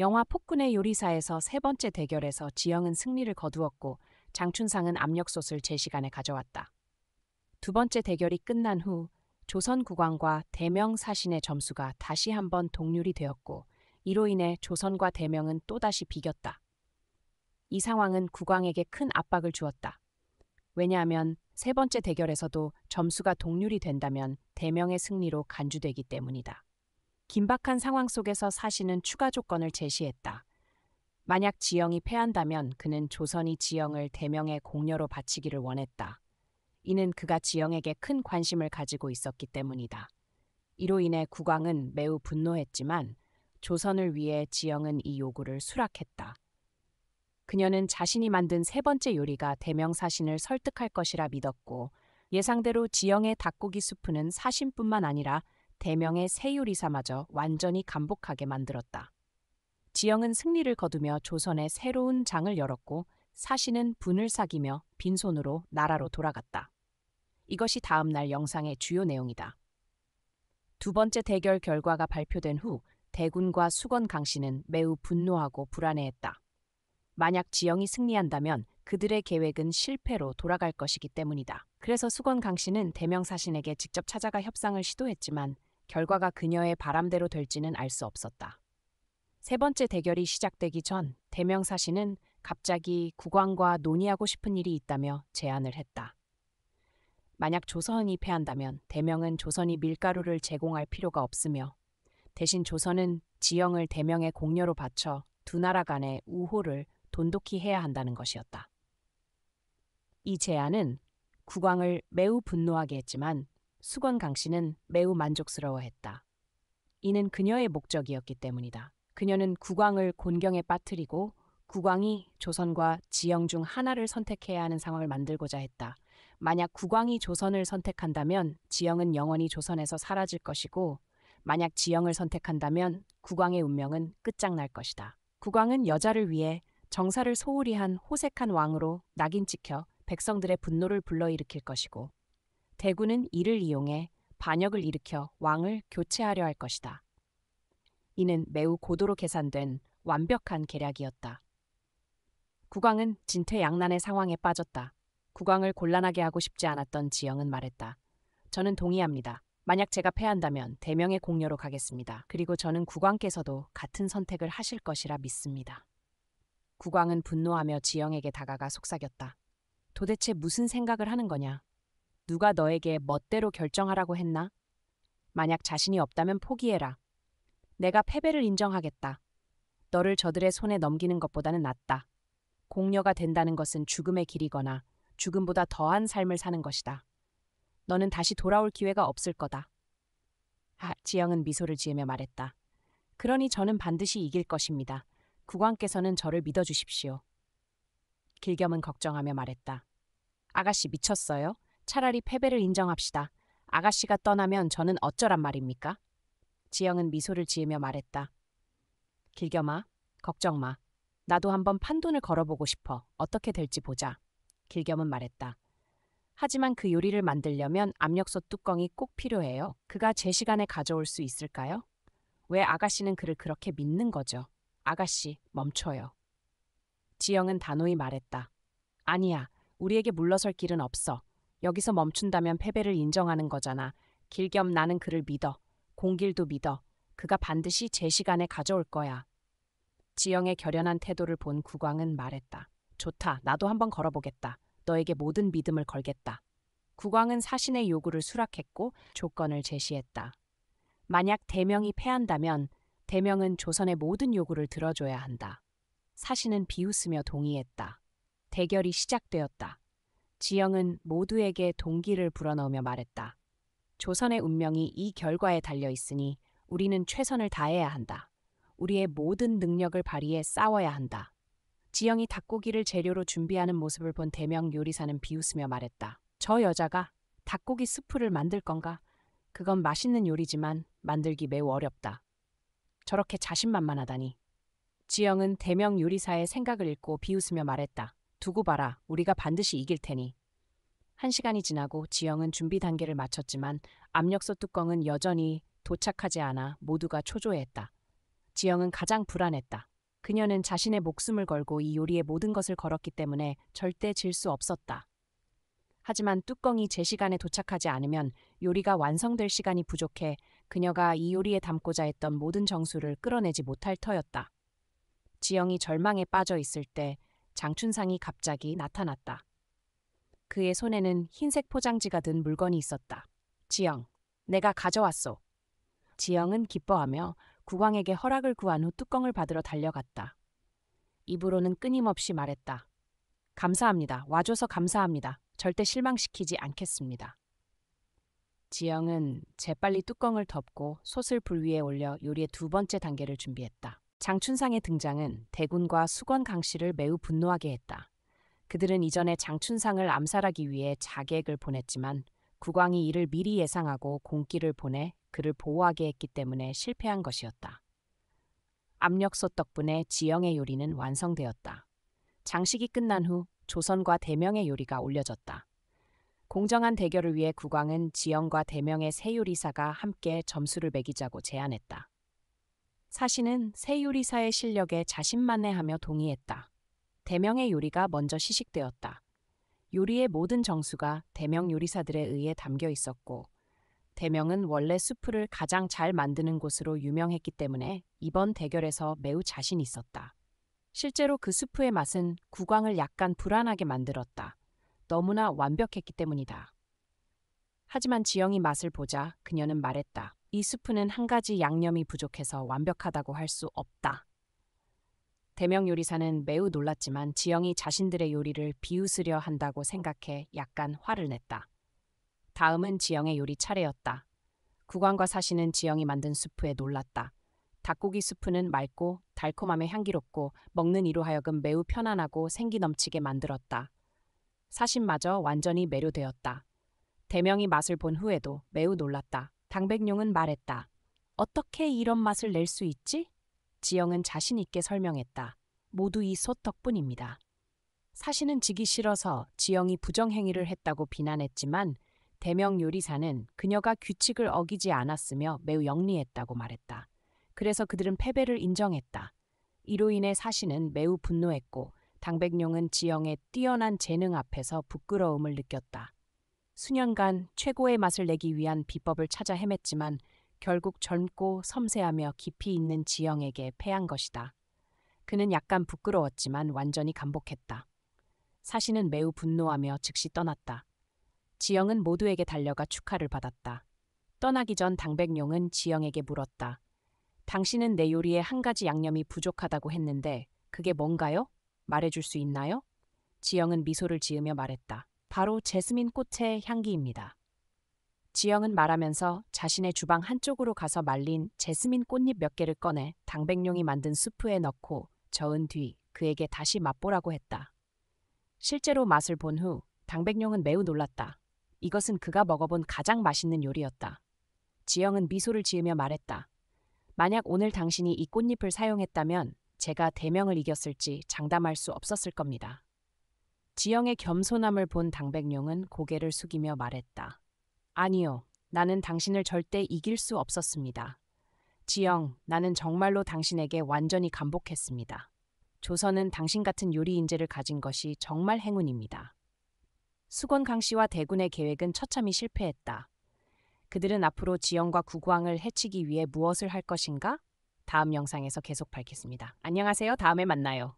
영화 폭군의 요리사에서 세 번째 대결에서 지영은 승리를 거두었고 장춘상은 압력솥을 제 시간에 가져왔다. 두 번째 대결이 끝난 후 조선 국왕과 대명 사신의 점수가 다시 한번 동률이 되었고 이로 인해 조선과 대명은 또다시 비겼다. 이 상황은 국왕에게 큰 압박을 주었다. 왜냐하면 세 번째 대결에서도 점수가 동률이 된다면 대명의 승리로 간주되기 때문이다. 긴박한 상황 속에서 사신은 추가 조건을 제시했다. 만약 지영이 패한다면 그는 조선이 지영을 대명의 공녀로 바치기를 원했다. 이는 그가 지영에게 큰 관심을 가지고 있었기 때문이다. 이로 인해 국왕은 매우 분노했지만 조선을 위해 지영은 이 요구를 수락했다. 그녀는 자신이 만든 세 번째 요리가 대명 사신을 설득할 것이라 믿었고 예상대로 지영의 닭고기 수프는 사신뿐만 아니라 대명의 새 요리사마저 완전히 감복하게 만들었다. 지영은 승리를 거두며 조선의 새로운 장을 열었고 사신은 분을 사귀며 빈손으로 나라로 돌아갔다. 이것이 다음 날 영상의 주요 내용이다. 두 번째 대결 결과가 발표된 후 대군과 수건 강씨는 매우 분노하고 불안해했다. 만약 지영이 승리한다면 그들의 계획은 실패로 돌아갈 것이기 때문이다. 그래서 수건 강씨는 대명 사신에게 직접 찾아가 협상을 시도했지만 결과가 그녀의 바람대로 될지는 알 수 없었다. 세 번째 대결이 시작되기 전 대명 사신은 갑자기 국왕과 논의하고 싶은 일이 있다며 제안을 했다. 만약 조선이 패한다면 대명은 조선이 밀가루를 제공할 필요가 없으며 대신 조선은 지영을 대명의 공녀로 바쳐 두 나라 간의 우호를 돈독히 해야 한다는 것이었다. 이 제안은 국왕을 매우 분노하게 했지만 수건 강씨는 매우 만족스러워했다. 이는 그녀의 목적이었기 때문이다. 그녀는 국왕을 곤경에 빠뜨리고 국왕이 조선과 지영 중 하나를 선택해야 하는 상황을 만들고자 했다. 만약 국왕이 조선을 선택한다면 지영은 영원히 조선에서 사라질 것이고 만약 지영을 선택한다면 국왕의 운명은 끝장날 것이다. 국왕은 여자를 위해 정사를 소홀히 한 호색한 왕으로 낙인 찍혀 백성들의 분노를 불러일으킬 것이고 대군은 이를 이용해 반역을 일으켜 왕을 교체하려 할 것이다. 이는 매우 고도로 계산된 완벽한 계략이었다. 국왕은 진퇴양난의 상황에 빠졌다. 국왕을 곤란하게 하고 싶지 않았던 지영은 말했다. 저는 동의합니다. 만약 제가 패한다면 대명의 공녀로 가겠습니다. 그리고 저는 국왕께서도 같은 선택을 하실 것이라 믿습니다. 국왕은 분노하며 지영에게 다가가 속삭였다. 도대체 무슨 생각을 하는 거냐? 누가 너에게 멋대로 결정하라고 했나? 만약 자신이 없다면 포기해라. 내가 패배를 인정하겠다. 너를 저들의 손에 넘기는 것보다는 낫다. 공녀가 된다는 것은 죽음의 길이거나 죽음보다 더한 삶을 사는 것이다. 너는 다시 돌아올 기회가 없을 거다. 지영은 미소를 지으며 말했다. 그러니 저는 반드시 이길 것입니다. 국왕께서는 저를 믿어주십시오. 길겸은 걱정하며 말했다. 아가씨 미쳤어요? 차라리 패배를 인정합시다. 아가씨가 떠나면 저는 어쩌란 말입니까? 지영은 미소를 지으며 말했다. 길겸아, 걱정 마. 나도 한번 판돈을 걸어보고 싶어. 어떻게 될지 보자. 길겸은 말했다. 하지만 그 요리를 만들려면 압력솥 뚜껑이 꼭 필요해요. 그가 제 시간에 가져올 수 있을까요? 왜 아가씨는 그를 그렇게 믿는 거죠? 아가씨, 멈춰요. 지영은 단호히 말했다. 아니야, 우리에게 물러설 길은 없어. 여기서 멈춘다면 패배를 인정하는 거잖아. 길겸 나는 그를 믿어. 공길도 믿어. 그가 반드시 제 시간에 가져올 거야. 지영의 결연한 태도를 본 국왕은 말했다. 좋다, 나도 한번 걸어보겠다. 너에게 모든 믿음을 걸겠다. 국왕은 사신의 요구를 수락했고 조건을 제시했다. 만약 대명이 패한다면 대명은 조선의 모든 요구를 들어줘야 한다. 사신은 비웃으며 동의했다. 대결이 시작되었다. 지영은 모두에게 동기를 불어넣으며 말했다. 조선의 운명이 이 결과에 달려있으니 우리는 최선을 다해야 한다. 우리의 모든 능력을 발휘해 싸워야 한다. 지영이 닭고기를 재료로 준비하는 모습을 본 대명 요리사는 비웃으며 말했다. 저 여자가 닭고기 스프를 만들 건가? 그건 맛있는 요리지만 만들기 매우 어렵다. 저렇게 자신만만하다니. 지영은 대명 요리사의 생각을 읽고 비웃으며 말했다. 두고 봐라. 우리가 반드시 이길 테니. 1시간이 지나고 지영은 준비 단계를 마쳤지만 압력솥 뚜껑은 여전히 도착하지 않아 모두가 초조해했다. 지영은 가장 불안했다. 그녀는 자신의 목숨을 걸고 이 요리에 모든 것을 걸었기 때문에 절대 질 수 없었다. 하지만 뚜껑이 제 시간에 도착하지 않으면 요리가 완성될 시간이 부족해 그녀가 이 요리에 담고자 했던 모든 정수를 끌어내지 못할 터였다. 지영이 절망에 빠져 있을 때 장춘상이 갑자기 나타났다. 그의 손에는 흰색 포장지가 든 물건이 있었다. 지영, 내가 가져왔소. 지영은 기뻐하며 국왕에게 허락을 구한 후 뚜껑을 받으러 달려갔다. 입으로는 끊임없이 말했다. 감사합니다. 와줘서 감사합니다. 절대 실망시키지 않겠습니다. 지영은 재빨리 뚜껑을 덮고 솥을 불 위에 올려 요리의 두 번째 단계를 준비했다. 장춘상의 등장은 대군과 수건 강씨를 매우 분노하게 했다. 그들은 이전에 장춘상을 암살하기 위해 자객을 보냈지만 국왕이 이를 미리 예상하고 공기를 보내 그를 보호하게 했기 때문에 실패한 것이었다. 압력솥 덕분에 지영의 요리는 완성되었다. 장식이 끝난 후 조선과 대명의 요리가 올려졌다. 공정한 대결을 위해 국왕은 지영과 대명의 세 요리사가 함께 점수를 매기자고 제안했다. 사신은 세 요리사의 실력에 자신만해하며 동의했다. 대명의 요리가 먼저 시식되었다. 요리의 모든 정수가 대명 요리사들에 의해 담겨 있었고 대명은 원래 수프를 가장 잘 만드는 곳으로 유명했기 때문에 이번 대결에서 매우 자신 있었다. 실제로 그 수프의 맛은 국왕을 약간 불안하게 만들었다. 너무나 완벽했기 때문이다. 하지만 지영이 맛을 보자 그녀는 말했다. 이 수프는 한 가지 양념이 부족해서 완벽하다고 할 수 없다. 대명 요리사는 매우 놀랐지만 지영이 자신들의 요리를 비웃으려 한다고 생각해 약간 화를 냈다. 다음은 지영의 요리 차례였다. 국왕과 사신은 지영이 만든 수프에 놀랐다. 닭고기 수프는 맑고 달콤하며 향기롭고 먹는 이로 하여금 매우 편안하고 생기 넘치게 만들었다. 사신마저 완전히 매료되었다. 대명이 맛을 본 후에도 매우 놀랐다. 당백룡은 말했다. 어떻게 이런 맛을 낼 수 있지? 지영은 자신 있게 설명했다. 모두 이 솥 덕분입니다. 사신은 지기 싫어서 지영이 부정행위를 했다고 비난했지만 대명 요리사는 그녀가 규칙을 어기지 않았으며 매우 영리했다고 말했다. 그래서 그들은 패배를 인정했다. 이로 인해 사신은 매우 분노했고 당백룡은 지영의 뛰어난 재능 앞에서 부끄러움을 느꼈다. 수년간 최고의 맛을 내기 위한 비법을 찾아 헤맸지만 결국 젊고 섬세하며 깊이 있는 지영에게 패한 것이다. 그는 약간 부끄러웠지만 완전히 감복했다. 사신은 매우 분노하며 즉시 떠났다. 지영은 모두에게 달려가 축하를 받았다. 떠나기 전 당백룡은 지영에게 물었다. 당신은 내 요리에 한 가지 양념이 부족하다고 했는데 그게 뭔가요? 말해줄 수 있나요? 지영은 미소를 지으며 말했다. 바로 제스민 꽃의 향기입니다. 지영은 말하면서 자신의 주방 한쪽으로 가서 말린 제스민 꽃잎 몇 개를 꺼내 당백룡이 만든 수프에 넣고 저은 뒤 그에게 다시 맛보라고 했다. 실제로 맛을 본 후 당백룡은 매우 놀랐다. 이것은 그가 먹어본 가장 맛있는 요리였다. 지영은 미소를 지으며 말했다. 만약 오늘 당신이 이 꽃잎을 사용했다면 제가 대명을 이겼을지 장담할 수 없었을 겁니다. 지영의 겸손함을 본 당백룡은 고개를 숙이며 말했다. 아니요, 나는 당신을 절대 이길 수 없었습니다. 지영, 나는 정말로 당신에게 완전히 감복했습니다. 조선은 당신 같은 요리 인재를 가진 것이 정말 행운입니다. 수건 강씨와 대군의 계획은 처참히 실패했다. 그들은 앞으로 지영과 국왕을 해치기 위해 무엇을 할 것인가? 다음 영상에서 계속 밝히겠습니다. 안녕하세요. 다음에 만나요.